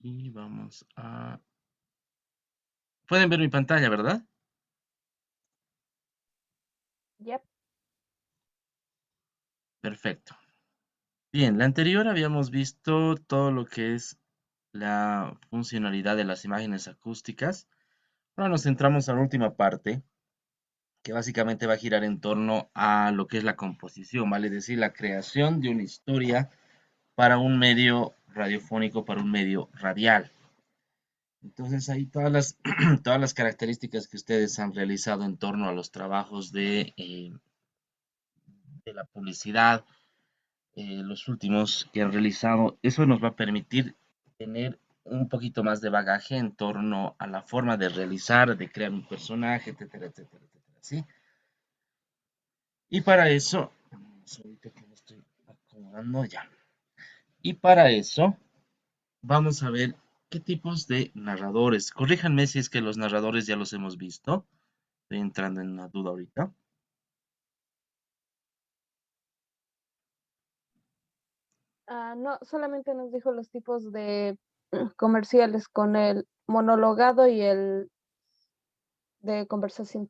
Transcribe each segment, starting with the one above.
Y vamos a... Pueden ver mi pantalla, ¿verdad? Yep. Perfecto. Bien, la anterior habíamos visto todo lo que es la funcionalidad de las imágenes acústicas. Ahora nos centramos en la última parte, que básicamente va a girar en torno a lo que es la composición, ¿vale? Es decir, la creación de una historia para un medio radiofónico, para un medio radial. Entonces, ahí todas las características que ustedes han realizado en torno a los trabajos de la publicidad, los últimos que han realizado, eso nos va a permitir tener un poquito más de bagaje en torno a la forma de realizar, de crear un personaje, etcétera, etcétera, etcétera, ¿sí? Y para eso, ahorita que lo estoy acomodando ya. Y para eso, vamos a ver qué tipos de narradores. Corríjanme si es que los narradores ya los hemos visto. Estoy entrando en una duda ahorita. No, solamente nos dijo los tipos de comerciales con el monologado y el de conversación,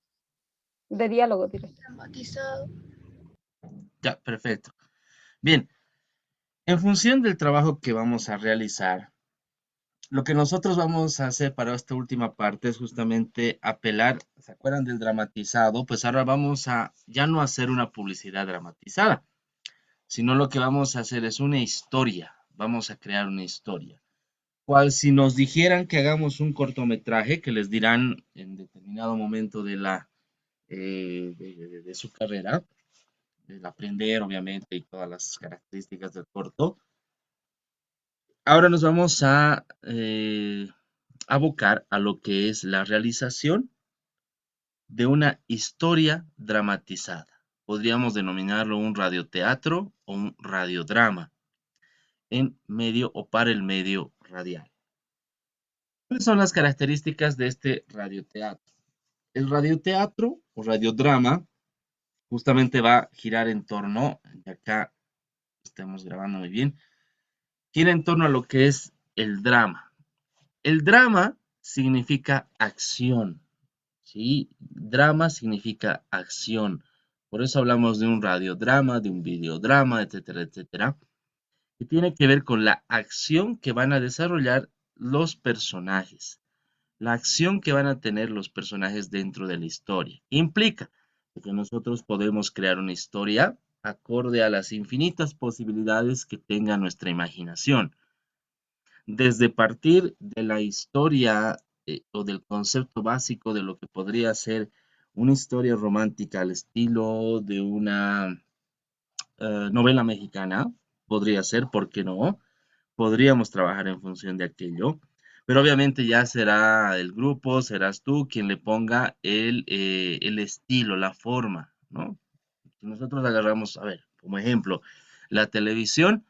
de diálogo, diré. Dramatizado. Ya, perfecto. Bien, en función del trabajo que vamos a realizar, lo que nosotros vamos a hacer para esta última parte es justamente apelar, ¿se acuerdan del dramatizado? Pues ahora vamos a ya no hacer una publicidad dramatizada, sino lo que vamos a hacer es una historia, vamos a crear una historia. Cual si nos dijeran que hagamos un cortometraje, que les dirán en determinado momento de de su carrera, del aprender obviamente y todas las características del corto. Ahora nos vamos a abocar a lo que es la realización de una historia dramatizada. Podríamos denominarlo un radioteatro o un radiodrama en medio o para el medio radial. ¿Cuáles son las características de este radioteatro? El radioteatro o radiodrama justamente va a girar en torno, y acá estamos grabando muy bien, gira en torno a lo que es el drama. El drama significa acción, ¿sí? Drama significa acción. Por eso hablamos de un radiodrama, de un videodrama, etcétera, etcétera, que tiene que ver con la acción que van a desarrollar los personajes, la acción que van a tener los personajes dentro de la historia. Implica que nosotros podemos crear una historia acorde a las infinitas posibilidades que tenga nuestra imaginación. Desde partir de la historia o del concepto básico de lo que podría ser una historia romántica al estilo de una novela mexicana, podría ser, ¿por qué no? Podríamos trabajar en función de aquello, pero obviamente ya será el grupo, serás tú quien le ponga el estilo, la forma, ¿no? Si nosotros agarramos, a ver, como ejemplo, la televisión,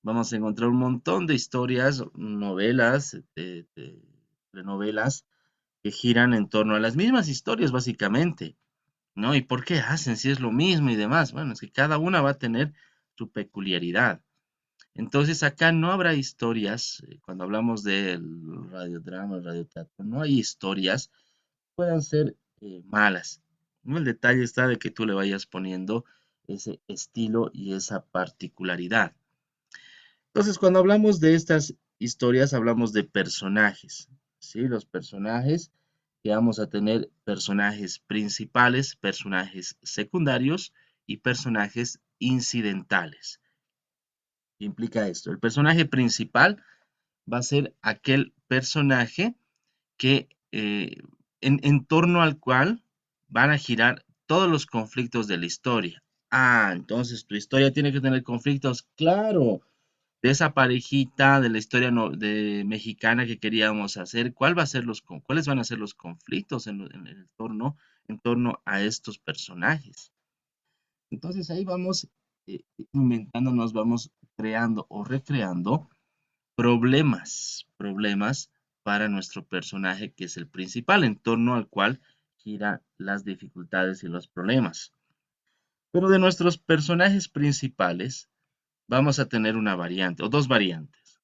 vamos a encontrar un montón de historias, novelas, telenovelas que giran en torno a las mismas historias, básicamente, ¿no? ¿Y por qué hacen si es lo mismo y demás? Bueno, es que cada una va a tener su peculiaridad. Entonces acá no habrá historias, cuando hablamos del radiodrama, el radioteatro, no hay historias que puedan ser malas, ¿no? El detalle está de que tú le vayas poniendo ese estilo y esa particularidad. Entonces, cuando hablamos de estas historias, hablamos de personajes, ¿sí? Los personajes que vamos a tener personajes principales, personajes secundarios y personajes incidentales. ¿Qué implica esto? El personaje principal va a ser aquel personaje que en torno al cual van a girar todos los conflictos de la historia. Ah, entonces tu historia tiene que tener conflictos, claro, de esa parejita de la historia de mexicana que queríamos hacer, cuáles van a ser los conflictos en torno a estos personajes. Entonces ahí vamos inventándonos, vamos creando o recreando problemas para nuestro personaje que es el principal, en torno al cual gira las dificultades y los problemas. Pero de nuestros personajes principales vamos a tener una variante o dos variantes.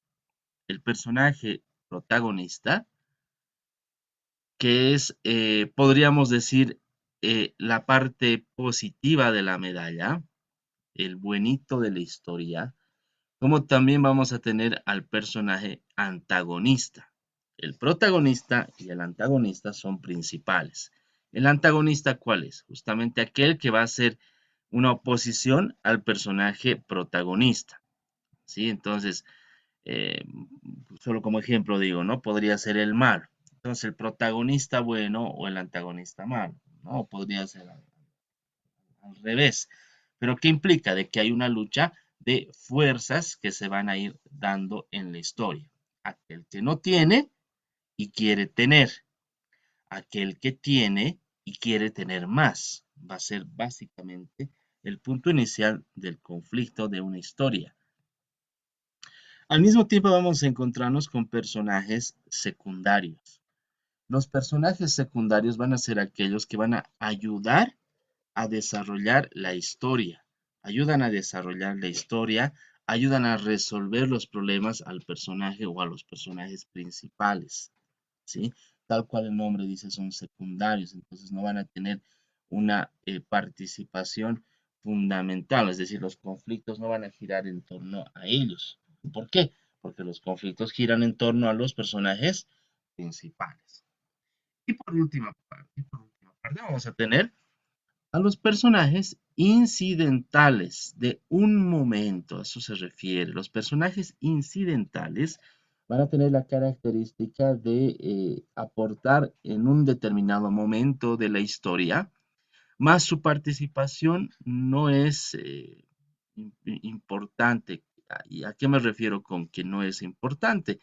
El personaje protagonista, que es, podríamos decir, la parte positiva de la medalla, el buenito de la historia, como también vamos a tener al personaje antagonista. El protagonista y el antagonista son principales. ¿El antagonista cuál es? Justamente aquel que va a ser una oposición al personaje protagonista, ¿sí? Entonces, eh, solo como ejemplo digo, ¿no? Podría ser el mal. Entonces, el protagonista bueno o el antagonista malo, ¿no? Podría ser al revés. Pero ¿qué implica? De que hay una lucha de fuerzas que se van a ir dando en la historia. Aquel que no tiene y quiere tener. Aquel que tiene y quiere tener más. Va a ser básicamente el punto inicial del conflicto de una historia. Al mismo tiempo vamos a encontrarnos con personajes secundarios. Los personajes secundarios van a ser aquellos que van a ayudar a desarrollar la historia. Ayudan a desarrollar la historia, ayudan a resolver los problemas al personaje o a los personajes principales, ¿sí? Tal cual el nombre dice, son secundarios, entonces no van a tener una participación fundamental, es decir, los conflictos no van a girar en torno a ellos. ¿Por qué? Porque los conflictos giran en torno a los personajes principales. Y por última parte, vamos a tener a los personajes incidentales de un momento, a eso se refiere. Los personajes incidentales van a tener la característica de aportar en un determinado momento de la historia, más su participación no es importante. ¿Y a qué me refiero con que no es importante?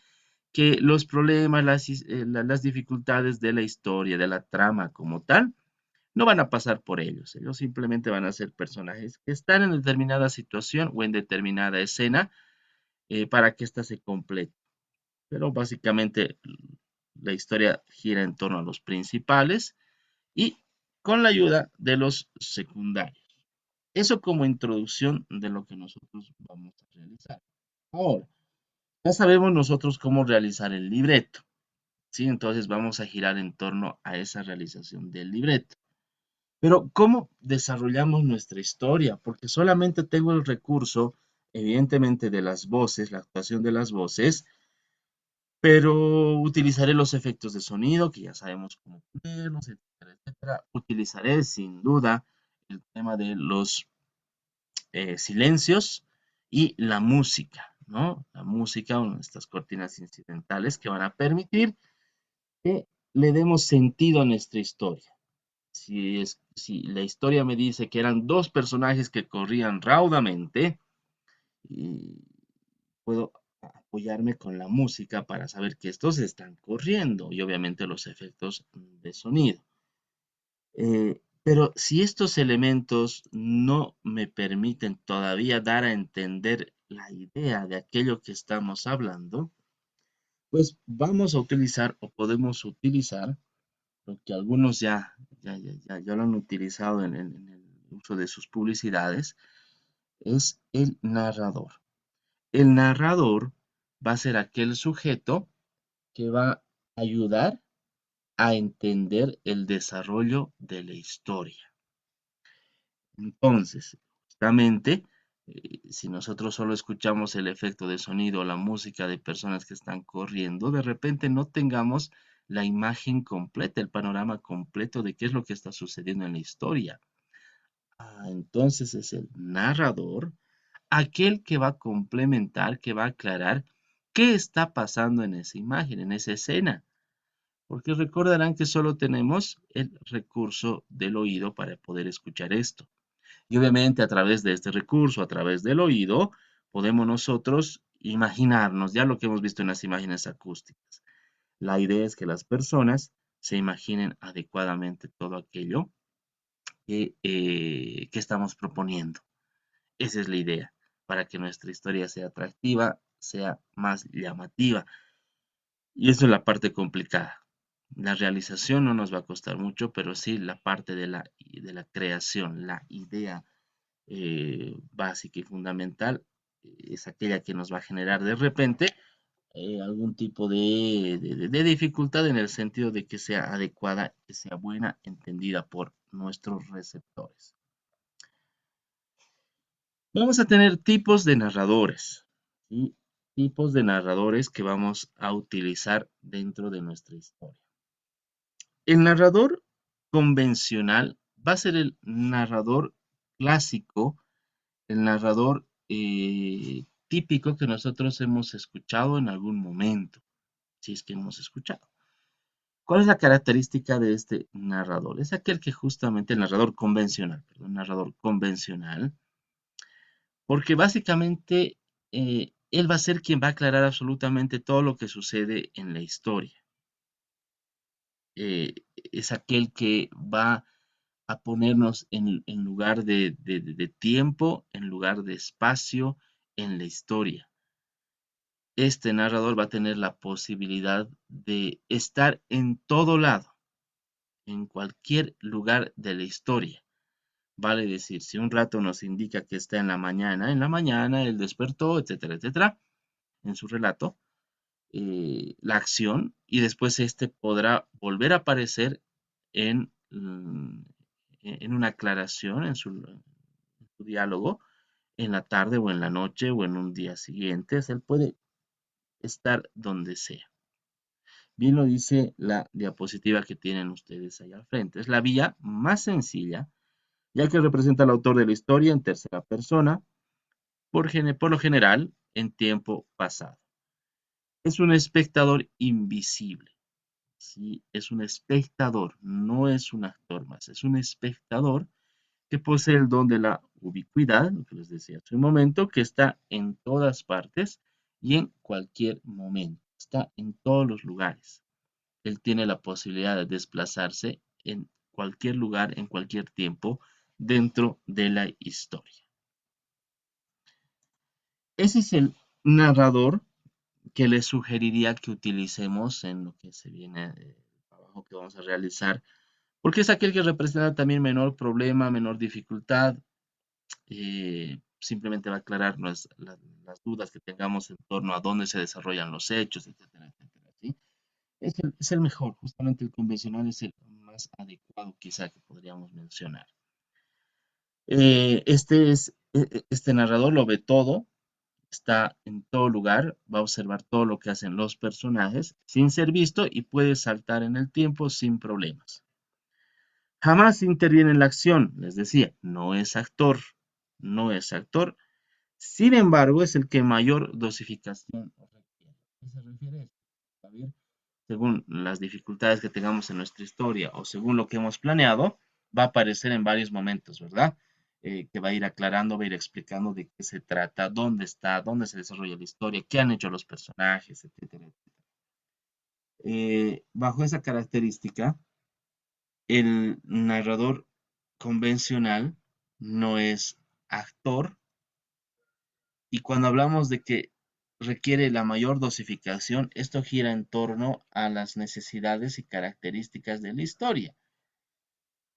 Que los problemas, las dificultades de la historia, de la trama como tal, no van a pasar por ellos. Ellos simplemente van a ser personajes que están en determinada situación o en determinada escena para que ésta se complete. Pero básicamente la historia gira en torno a los principales y con la ayuda de los secundarios. Eso como introducción de lo que nosotros vamos a realizar. Ahora, ya sabemos nosotros cómo realizar el libreto, ¿sí? Entonces vamos a girar en torno a esa realización del libreto. Pero ¿cómo desarrollamos nuestra historia? Porque solamente tengo el recurso, evidentemente, de las voces, la actuación de las voces, pero utilizaré los efectos de sonido, que ya sabemos cómo ponerlos, etcétera, etcétera. Utilizaré sin duda el tema de los silencios y la música, ¿no? La música, estas cortinas incidentales que van a permitir que le demos sentido a nuestra historia. Si la historia me dice que eran dos personajes que corrían raudamente, y puedo apoyarme con la música para saber que estos están corriendo y obviamente los efectos de sonido. Pero si estos elementos no me permiten todavía dar a entender la idea de aquello que estamos hablando, pues vamos a utilizar o podemos utilizar lo que algunos ya lo han utilizado en el uso de sus publicidades, es el narrador. El narrador va a ser aquel sujeto que va a ayudar a entender el desarrollo de la historia. Entonces, justamente, si nosotros solo escuchamos el efecto de sonido o la música de personas que están corriendo, de repente no tengamos la imagen completa, el panorama completo de qué es lo que está sucediendo en la historia. Entonces es el narrador aquel que va a complementar, que va a aclarar qué está pasando en esa imagen, en esa escena. Porque recordarán que solo tenemos el recurso del oído para poder escuchar esto. Y obviamente a través de este recurso, a través del oído, podemos nosotros imaginarnos ya lo que hemos visto en las imágenes acústicas. La idea es que las personas se imaginen adecuadamente todo aquello que estamos proponiendo. Esa es la idea, para que nuestra historia sea atractiva, sea más llamativa. Y eso es la parte complicada. La realización no nos va a costar mucho, pero sí la parte de la creación, la idea básica y fundamental es aquella que nos va a generar de repente algún tipo de dificultad en el sentido de que sea adecuada, que sea buena, entendida por nuestros receptores. Vamos a tener tipos de narradores, ¿sí? Tipos de narradores que vamos a utilizar dentro de nuestra historia. El narrador convencional va a ser el narrador clásico, el narrador típico que nosotros hemos escuchado en algún momento, si es que hemos escuchado. ¿Cuál es la característica de este narrador? Es aquel que justamente, el narrador convencional, perdón, narrador convencional, porque básicamente él va a ser quien va a aclarar absolutamente todo lo que sucede en la historia. Es aquel que va a ponernos en lugar de tiempo, en lugar de espacio, en la historia. Este narrador va a tener la posibilidad de estar en todo lado, en cualquier lugar de la historia. Vale decir, si un rato nos indica que está en la mañana él despertó, etcétera, etcétera, en su relato, la acción, y después este podrá volver a aparecer en, en una aclaración, en su diálogo, en la tarde o en la noche o en un día siguiente. O sea, él puede estar donde sea. Bien lo dice la diapositiva que tienen ustedes ahí al frente. Es la vía más sencilla, ya que representa al autor de la historia en tercera persona, por lo general en tiempo pasado. Es un espectador invisible. ¿Sí? Es un espectador, no es un actor más, es un espectador que posee el don de la ubicuidad, lo que les decía hace un momento, que está en todas partes y en cualquier momento, está en todos los lugares. Él tiene la posibilidad de desplazarse en cualquier lugar, en cualquier tiempo, dentro de la historia. Ese es el narrador que les sugeriría que utilicemos en lo que se viene el trabajo que vamos a realizar, porque es aquel que representa también menor problema, menor dificultad, simplemente va a aclararnos las dudas que tengamos en torno a dónde se desarrollan los hechos, etcétera, etcétera, ¿sí? Es el mejor, justamente el convencional es el más adecuado quizá que podríamos mencionar. Este narrador lo ve todo, está en todo lugar, va a observar todo lo que hacen los personajes sin ser visto y puede saltar en el tiempo sin problemas. Jamás interviene en la acción, les decía, no es actor, no es actor. Sin embargo, es el que mayor dosificación requiere. ¿A qué se refiere esto? Javier? Según las dificultades que tengamos en nuestra historia o según lo que hemos planeado, va a aparecer en varios momentos, ¿verdad? Que va a ir aclarando, va a ir explicando de qué se trata, dónde está, dónde se desarrolla la historia, qué han hecho los personajes, etcétera, etcétera. Bajo esa característica, el narrador convencional no es actor, y cuando hablamos de que requiere la mayor dosificación, esto gira en torno a las necesidades y características de la historia.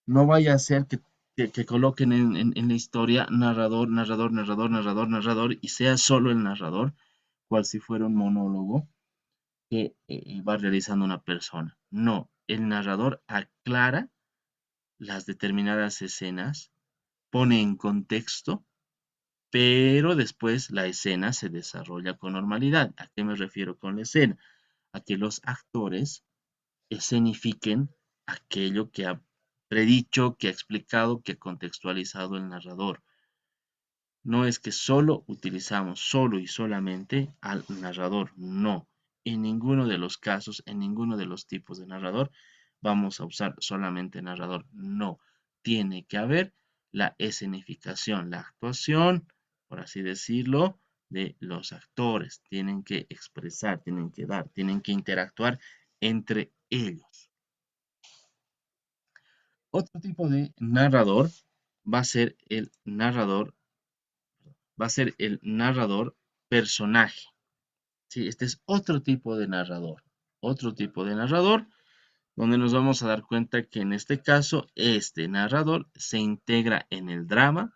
No vaya a ser que coloquen en la historia narrador, narrador, narrador, narrador, narrador, y sea solo el narrador, cual si fuera un monólogo que va realizando una persona. No, el narrador aclara las determinadas escenas, pone en contexto, pero después la escena se desarrolla con normalidad. ¿A qué me refiero con la escena? A que los actores escenifiquen aquello que ha predicho, que ha explicado, que ha contextualizado el narrador. No es que solo utilizamos solo y solamente al narrador, no. En ninguno de los casos, en ninguno de los tipos de narrador, vamos a usar solamente narrador, no. Tiene que haber la escenificación, la actuación, por así decirlo, de los actores. Tienen que expresar, tienen que dar, tienen que interactuar entre ellos. Otro tipo de narrador va a ser el narrador personaje. Sí, este es otro tipo de narrador, donde nos vamos a dar cuenta que en este caso, este narrador se integra en el drama,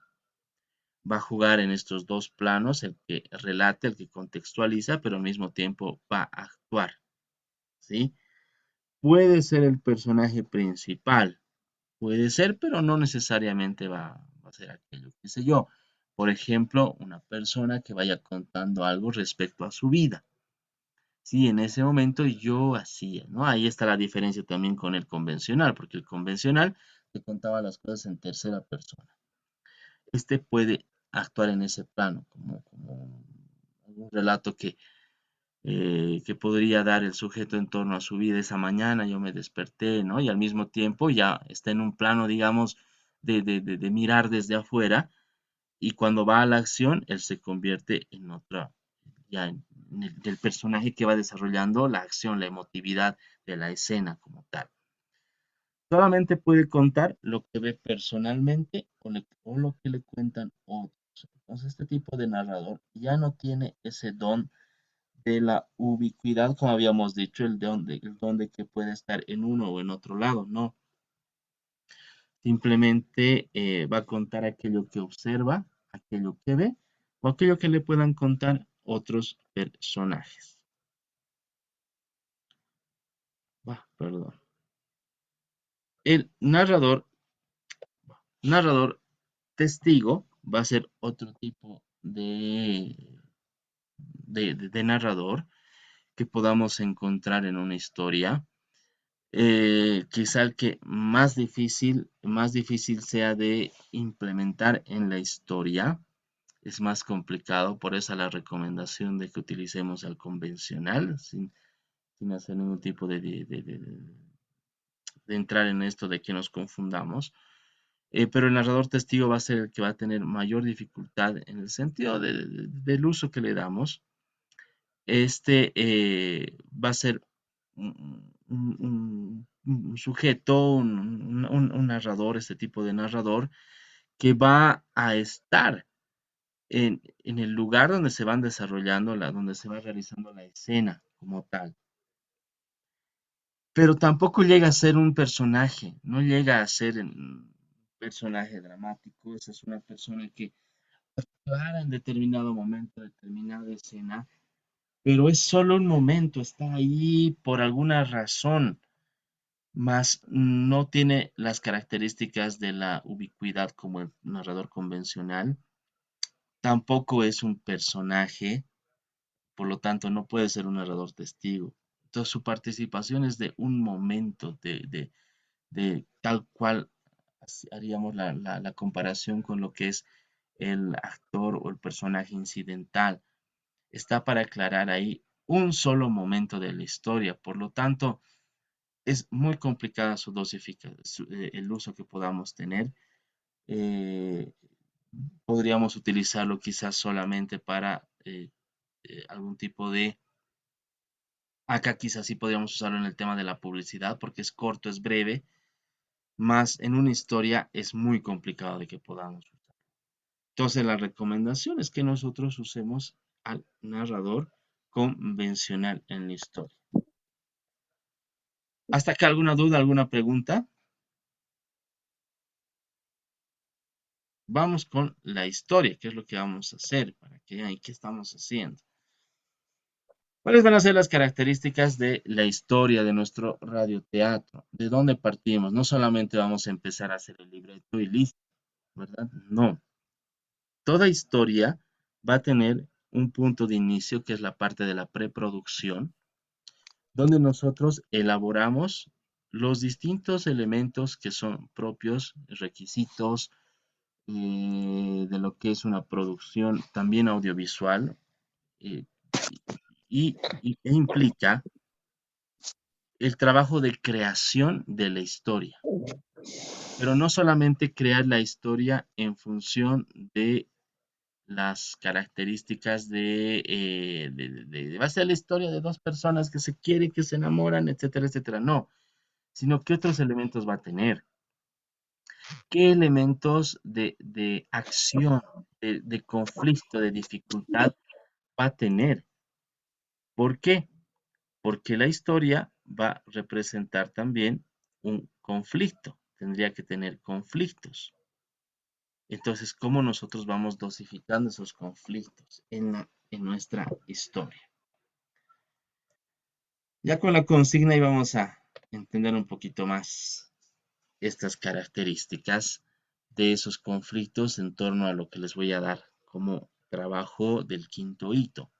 va a jugar en estos dos planos, el que relata, el que contextualiza, pero al mismo tiempo va a actuar, ¿sí? Puede ser el personaje principal, puede ser, pero no necesariamente va a ser aquello, qué sé yo. Por ejemplo, una persona que vaya contando algo respecto a su vida. Sí, en ese momento yo hacía, ¿no? Ahí está la diferencia también con el convencional, porque el convencional te contaba las cosas en tercera persona. Este puede actuar en ese plano, como un relato que podría dar el sujeto en torno a su vida. Esa mañana yo me desperté, ¿no? Y al mismo tiempo ya está en un plano, digamos, de mirar desde afuera, y cuando va a la acción, él se convierte en otra, ya en del personaje que va desarrollando la acción, la emotividad de la escena como tal. Solamente puede contar lo que ve personalmente o lo que le cuentan otros. Entonces, este tipo de narrador ya no tiene ese don de la ubicuidad, como habíamos dicho, el don de que puede estar en uno o en otro lado, no. Simplemente va a contar aquello que observa, aquello que ve o aquello que le puedan contar otros personajes. Perdón. El narrador testigo va a ser otro tipo de narrador que podamos encontrar en una historia. Quizá el que más difícil sea de implementar en la historia, es más complicado, por eso la recomendación de que utilicemos el convencional, sin hacer ningún tipo de entrar en esto de que nos confundamos. Pero el narrador testigo va a ser el que va a tener mayor dificultad en el sentido del uso que le damos. Este va a ser un sujeto, un narrador, este tipo de narrador, que va a estar en el lugar donde se van desarrollando, donde se va realizando la escena como tal. Pero tampoco llega a ser un personaje, no llega a ser un personaje dramático. Esa es una persona que actúa en determinado momento, determinada escena, pero es solo un momento, está ahí por alguna razón, más no tiene las características de la ubicuidad como el narrador convencional, tampoco es un personaje, por lo tanto no puede ser un narrador testigo. Entonces su participación es de un momento, de tal cual haríamos la comparación con lo que es el actor o el personaje incidental. Está para aclarar ahí un solo momento de la historia, por lo tanto es muy complicada su dosificación, el uso que podamos tener. Eh, Podríamos utilizarlo quizás solamente para algún tipo de... Acá quizás sí podríamos usarlo en el tema de la publicidad porque es corto, es breve, más en una historia es muy complicado de que podamos usar. Entonces la recomendación es que nosotros usemos al narrador convencional en la historia. ¿Hasta acá alguna duda, alguna pregunta? Vamos con la historia, qué es lo que vamos a hacer, para qué y qué estamos haciendo. ¿Cuáles van a ser las características de la historia de nuestro radioteatro? ¿De dónde partimos? No solamente vamos a empezar a hacer el libreto y listo, ¿verdad? No. Toda historia va a tener un punto de inicio que es la parte de la preproducción, donde nosotros elaboramos los distintos elementos que son propios, requisitos de lo que es una producción también audiovisual, eh, e implica el trabajo de creación de la historia, pero no solamente crear la historia en función de las características va a ser la historia de dos personas que se quieren, que se enamoran, etcétera, etcétera. No, sino qué otros elementos va a tener, qué elementos de acción, de conflicto, de dificultad va a tener. ¿Por qué? Porque la historia va a representar también un conflicto, tendría que tener conflictos. Entonces, ¿cómo nosotros vamos dosificando esos conflictos en nuestra historia? Ya con la consigna íbamos a entender un poquito más estas características de esos conflictos en torno a lo que les voy a dar como trabajo del quinto hito.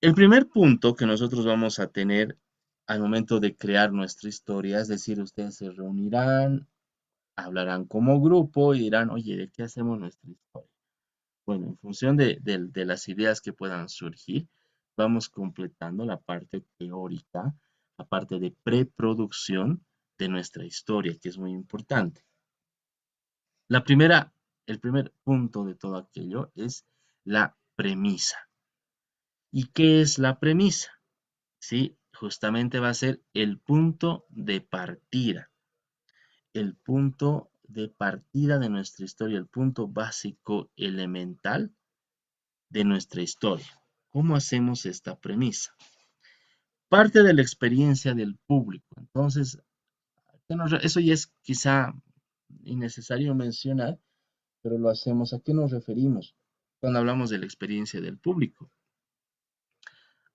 El primer punto que nosotros vamos a tener al momento de crear nuestra historia, es decir, ustedes se reunirán, hablarán como grupo y dirán, oye, ¿de qué hacemos nuestra historia? Bueno, en función de las ideas que puedan surgir, vamos completando la parte teórica, la parte de preproducción de nuestra historia, que es muy importante. El primer punto de todo aquello es la premisa. ¿Y qué es la premisa? Sí, justamente va a ser el punto de partida. El punto de partida de nuestra historia, el punto básico elemental de nuestra historia. ¿Cómo hacemos esta premisa? Parte de la experiencia del público. Entonces, eso ya es quizá innecesario mencionar, pero lo hacemos. ¿A qué nos referimos cuando hablamos de la experiencia del público?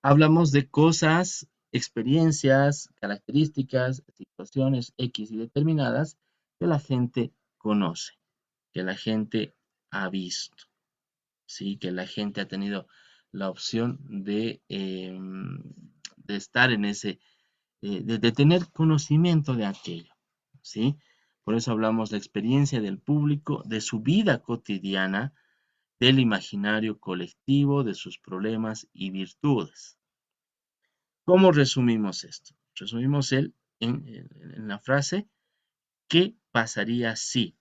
Hablamos de cosas, experiencias, características, situaciones X y determinadas que la gente conoce, que la gente ha visto, ¿sí? Que la gente ha tenido la opción de estar en ese, de tener conocimiento de aquello, ¿sí? Por eso hablamos de la experiencia del público, de su vida cotidiana, del imaginario colectivo, de sus problemas y virtudes. ¿Cómo resumimos esto? Resumimos en la frase, ¿qué pasaría si?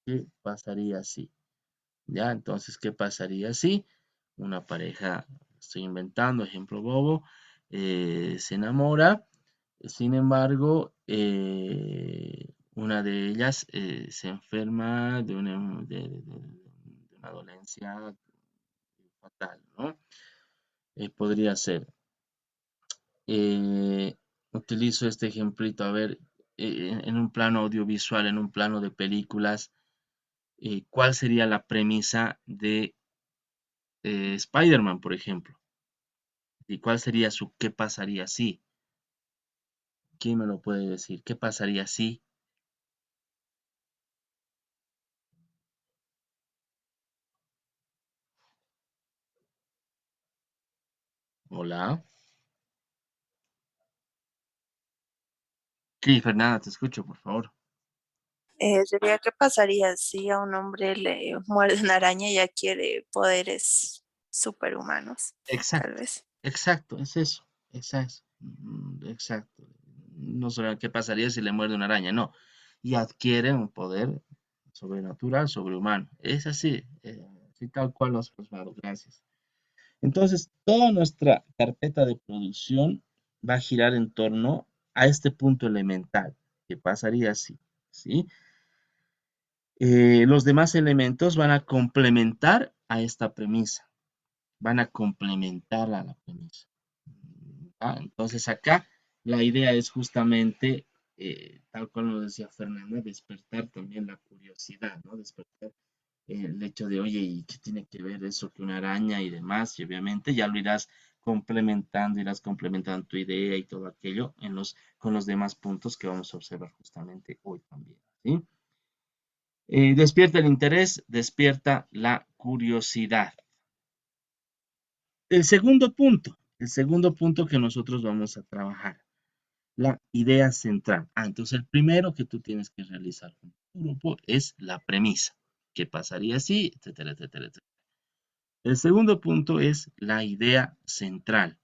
¿Qué pasaría si? ¿Ya? Entonces, ¿qué pasaría si una pareja, estoy inventando, ejemplo bobo, se enamora, sin embargo, una de ellas se enferma de una dolencia fatal, ¿no? Podría ser, eh, utilizo este ejemplito, a ver, en un plano audiovisual, en un plano de películas, ¿cuál sería la premisa de Spider-Man, por ejemplo? ¿Y cuál sería su qué pasaría si? ¿Quién me lo puede decir? ¿Qué pasaría si? Hola. Sí, Fernanda, te escucho, por favor. Sería, ¿qué pasaría si a un hombre le muerde una araña y adquiere poderes superhumanos? Tal Exacto, vez. exacto, es eso, exacto, exacto. No solo qué pasaría si le muerde una araña, no. Y adquiere un poder sobrenatural, sobrehumano. Es así, así tal cual lo has plasmado, gracias. Entonces, toda nuestra carpeta de producción va a girar en torno a este punto elemental, que pasaría así, ¿sí? Los demás elementos van a complementar a esta premisa, van a complementar a la premisa. Entonces acá la idea es justamente, tal cual lo decía Fernanda, despertar también la curiosidad, ¿no? Despertar el hecho de, oye, ¿y qué tiene que ver eso que una araña y demás? Y obviamente ya lo irás complementando tu idea y todo aquello con los demás puntos que vamos a observar justamente hoy también, ¿sí? Despierta el interés, despierta la curiosidad. El segundo punto que nosotros vamos a trabajar, la idea central. Entonces el primero que tú tienes que realizar con tu grupo es la premisa. ¿Qué pasaría si? Etcétera, etcétera, etcétera. El segundo punto es la idea central,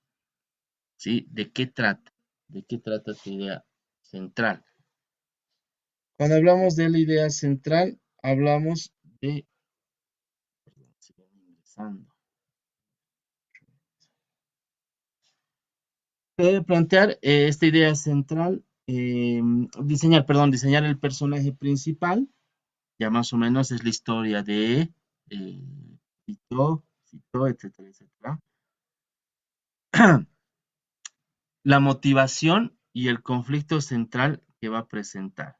¿sí? ¿De qué trata? ¿De qué trata tu idea central? Cuando hablamos de la idea central, hablamos de... Perdón, sigo ingresando. Debe plantear esta idea central, diseñar el personaje principal, ya más o menos es la historia de eh, Tito, etcétera, etcétera. La motivación y el conflicto central que va a presentar.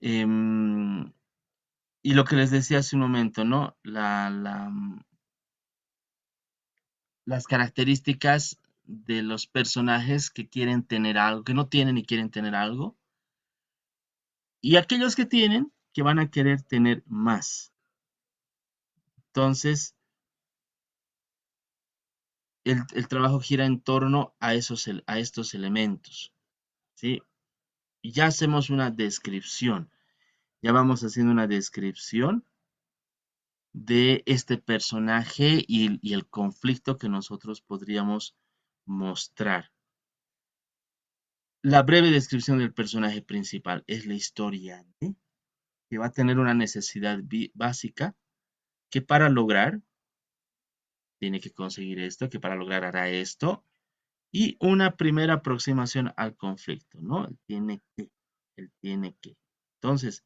Em, y lo que les decía hace un momento, ¿no? Las características de los personajes que quieren tener algo, que no tienen y quieren tener algo, y aquellos que tienen, que van a querer tener más. Entonces, el trabajo gira en torno a estos elementos, ¿sí? Y ya hacemos una descripción, ya vamos haciendo una descripción de este personaje y el conflicto que nosotros podríamos mostrar. La breve descripción del personaje principal es la historia de que va a tener una necesidad básica que para lograr tiene que conseguir esto, que para lograr hará esto, y una primera aproximación al conflicto, ¿no? Él tiene que. Entonces,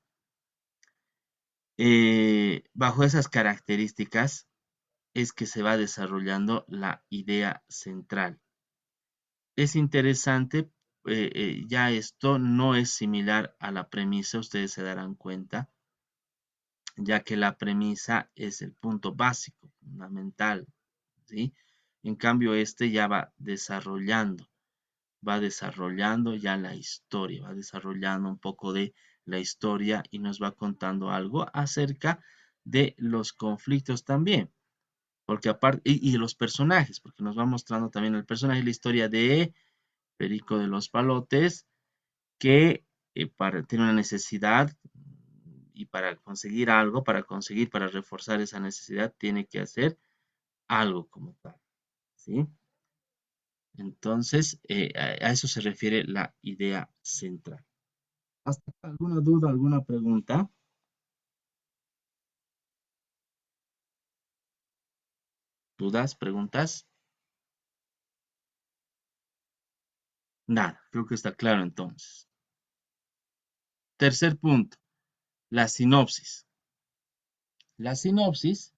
bajo esas características es que se va desarrollando la idea central. Es interesante, ya esto no es similar a la premisa, ustedes se darán cuenta, ya que la premisa es el punto básico, fundamental, ¿sí? En cambio, este ya va desarrollando ya la historia, va desarrollando un poco de la historia y nos va contando algo acerca de los conflictos también, porque aparte, y los personajes, porque nos va mostrando también el personaje, la historia de Perico de los Palotes, que tiene una necesidad y para conseguir algo, para reforzar esa necesidad, tiene que hacer algo como tal, ¿sí? Entonces, a eso se refiere la idea central. ¿Hasta acá alguna duda, alguna pregunta? ¿Dudas, preguntas? Nada, creo que está claro entonces. Tercer punto, la sinopsis. La sinopsis,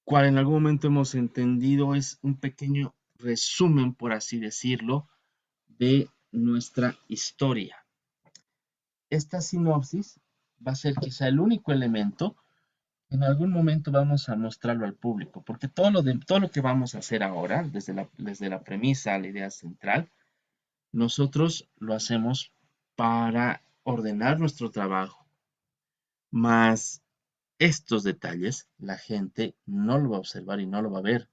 cual en algún momento hemos entendido, es un pequeño resumen, por así decirlo, de nuestra historia. Esta sinopsis va a ser quizá el único elemento que en algún momento vamos a mostrarlo al público, porque todo lo que vamos a hacer ahora, desde la premisa a la idea central, nosotros lo hacemos para ordenar nuestro trabajo, más estos detalles la gente no lo va a observar y no lo va a ver,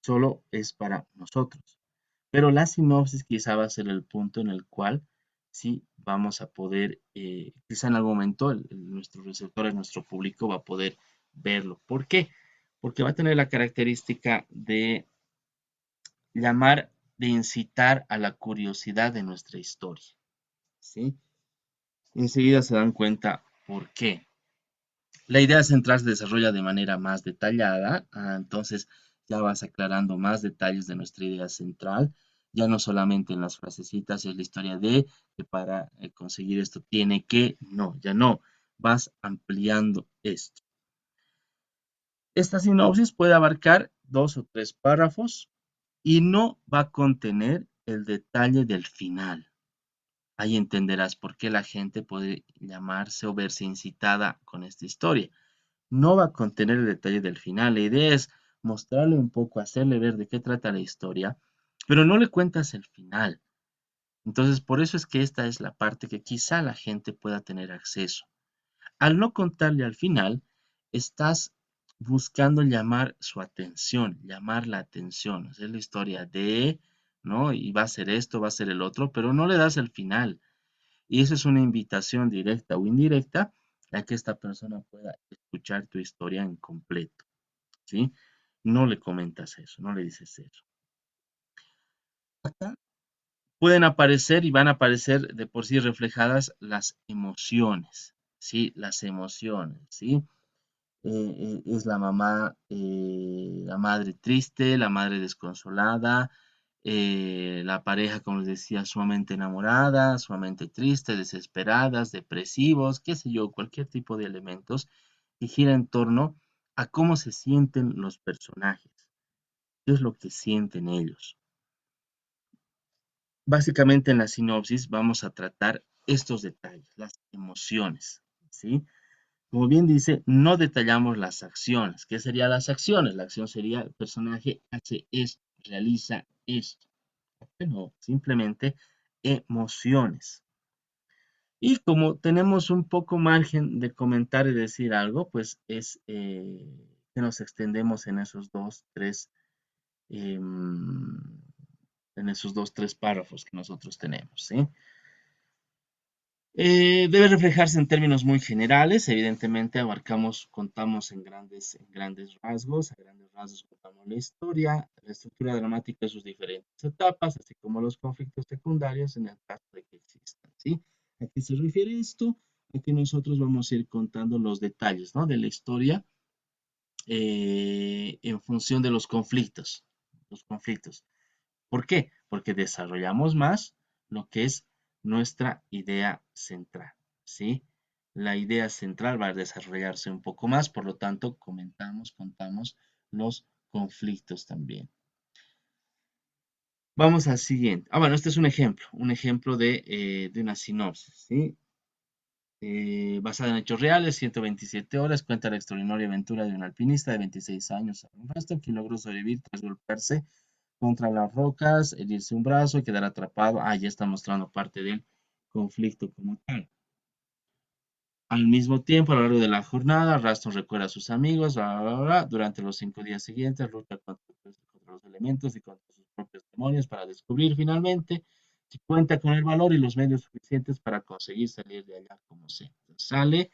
solo es para nosotros. Pero la sinopsis quizá va a ser el punto en el cual sí vamos a poder, quizá en algún momento nuestros receptores, nuestro público va a poder verlo. ¿Por qué? Porque va a tener la característica de llamar, de incitar a la curiosidad de nuestra historia, ¿sí? Enseguida se dan cuenta por qué. La idea central se desarrolla de manera más detallada, entonces ya vas aclarando más detalles de nuestra idea central, ya no solamente en las frasecitas es la historia de que para conseguir esto tiene que, no, ya no, vas ampliando esto. Esta sinopsis puede abarcar 2 o 3 párrafos y no va a contener el detalle del final. Ahí entenderás por qué la gente puede llamarse o verse incitada con esta historia. No va a contener el detalle del final. La idea es mostrarle un poco, hacerle ver de qué trata la historia, pero no le cuentas el final. Entonces, por eso es que esta es la parte que quizá la gente pueda tener acceso. Al no contarle al final, estás buscando llamar su atención, llamar la atención, hacer la historia de, ¿no? Y va a ser esto, va a ser el otro, pero no le das el final. Y eso es una invitación directa o indirecta a que esta persona pueda escuchar tu historia en completo, ¿sí? No le comentas eso, no le dices eso. Acá pueden aparecer y van a aparecer de por sí reflejadas las emociones, ¿sí? Las emociones, ¿sí? Es la madre triste, la madre desconsolada, la pareja, como les decía, sumamente enamorada, sumamente triste, desesperadas, depresivos, qué sé yo, cualquier tipo de elementos que gira en torno a cómo se sienten los personajes, qué es lo que sienten ellos. Básicamente en la sinopsis vamos a tratar estos detalles, las emociones, ¿sí? Como bien dice, no detallamos las acciones. ¿Qué serían las acciones? La acción sería el personaje hace esto, realiza esto. No, simplemente emociones. Y como tenemos un poco margen de comentar y decir algo, pues es que nos extendemos en esos em, dos, tres párrafos que nosotros tenemos, ¿sí? Debe reflejarse en términos muy generales, evidentemente contamos en grandes rasgos, a grandes rasgos contamos la historia, la estructura dramática de sus diferentes etapas, así como los conflictos secundarios en el caso de que existan, ¿sí? ¿A qué se refiere esto? A que nosotros vamos a ir contando los detalles, ¿no? De la historia en función de los conflictos, los conflictos. ¿Por qué? Porque desarrollamos más lo que es nuestra idea central, ¿sí? La idea central va a desarrollarse un poco más, por lo tanto, contamos los conflictos también. Vamos al siguiente. Bueno, este es un ejemplo de una sinopsis, ¿sí? Basada en hechos reales, 127 horas, cuenta la extraordinaria aventura de un alpinista de 26 años, Aaron Raston, que logró sobrevivir tras golpearse contra las rocas, herirse un brazo y quedar atrapado. Ya está mostrando parte del conflicto como tal. Al mismo tiempo, a lo largo de la jornada, Raston recuerda a sus amigos, bla, bla, bla, bla. Durante los 5 días siguientes, lucha contra los elementos y contra sus propios demonios para descubrir finalmente si cuenta con el valor y los medios suficientes para conseguir salir de allá como sea. ¿Sale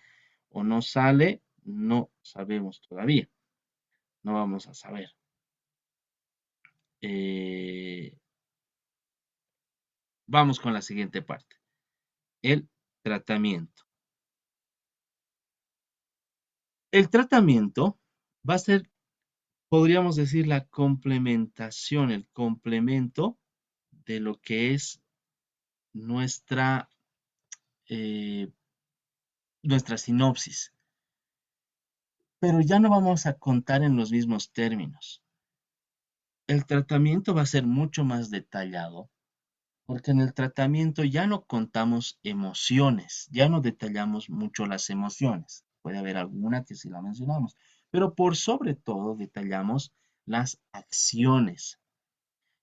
o no sale? No sabemos todavía. No vamos a saber. Vamos con la siguiente parte. El tratamiento. El tratamiento va a ser, podríamos decir, la complementación, el complemento de lo que es nuestra, eh, nuestra sinopsis. Pero ya no vamos a contar en los mismos términos. El tratamiento va a ser mucho más detallado, porque en el tratamiento ya no contamos emociones, ya no detallamos mucho las emociones. Puede haber alguna que sí la mencionamos, pero por sobre todo detallamos las acciones.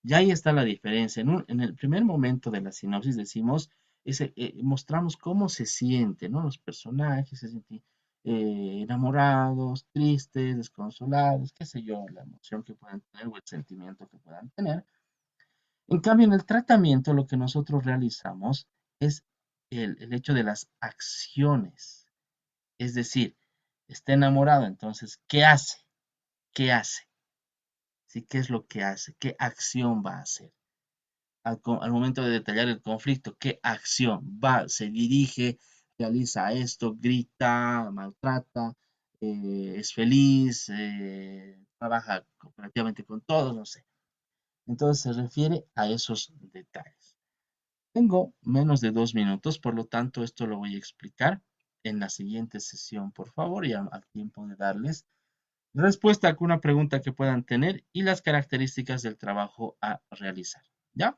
Ya ahí está la diferencia. En el primer momento de la sinopsis decimos, mostramos cómo se sienten, ¿no? Los personajes se sienten enamorados, tristes, desconsolados, qué sé yo, la emoción que puedan tener o el sentimiento que puedan tener. En cambio, en el tratamiento lo que nosotros realizamos es el hecho de las acciones. Es decir, está enamorado, entonces, ¿qué hace? ¿Qué hace? ¿Sí? ¿Qué es lo que hace? ¿Qué acción va a hacer? Al momento de detallar el conflicto, ¿qué acción va? Se dirige, realiza esto, grita, maltrata, es feliz, trabaja cooperativamente con todos, no sé. Entonces se refiere a esos detalles. Tengo menos de 2 minutos, por lo tanto esto lo voy a explicar en la siguiente sesión, por favor, ya a tiempo de darles respuesta a alguna pregunta que puedan tener y las características del trabajo a realizar. ¿Ya?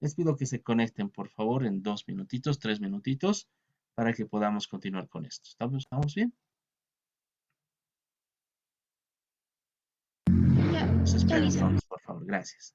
Les pido que se conecten, por favor, en 2 minutitos, 3 minutitos, para que podamos continuar con esto. ¿Estamos bien? Ya, Nos está espero listo. entonces, por favor. Gracias.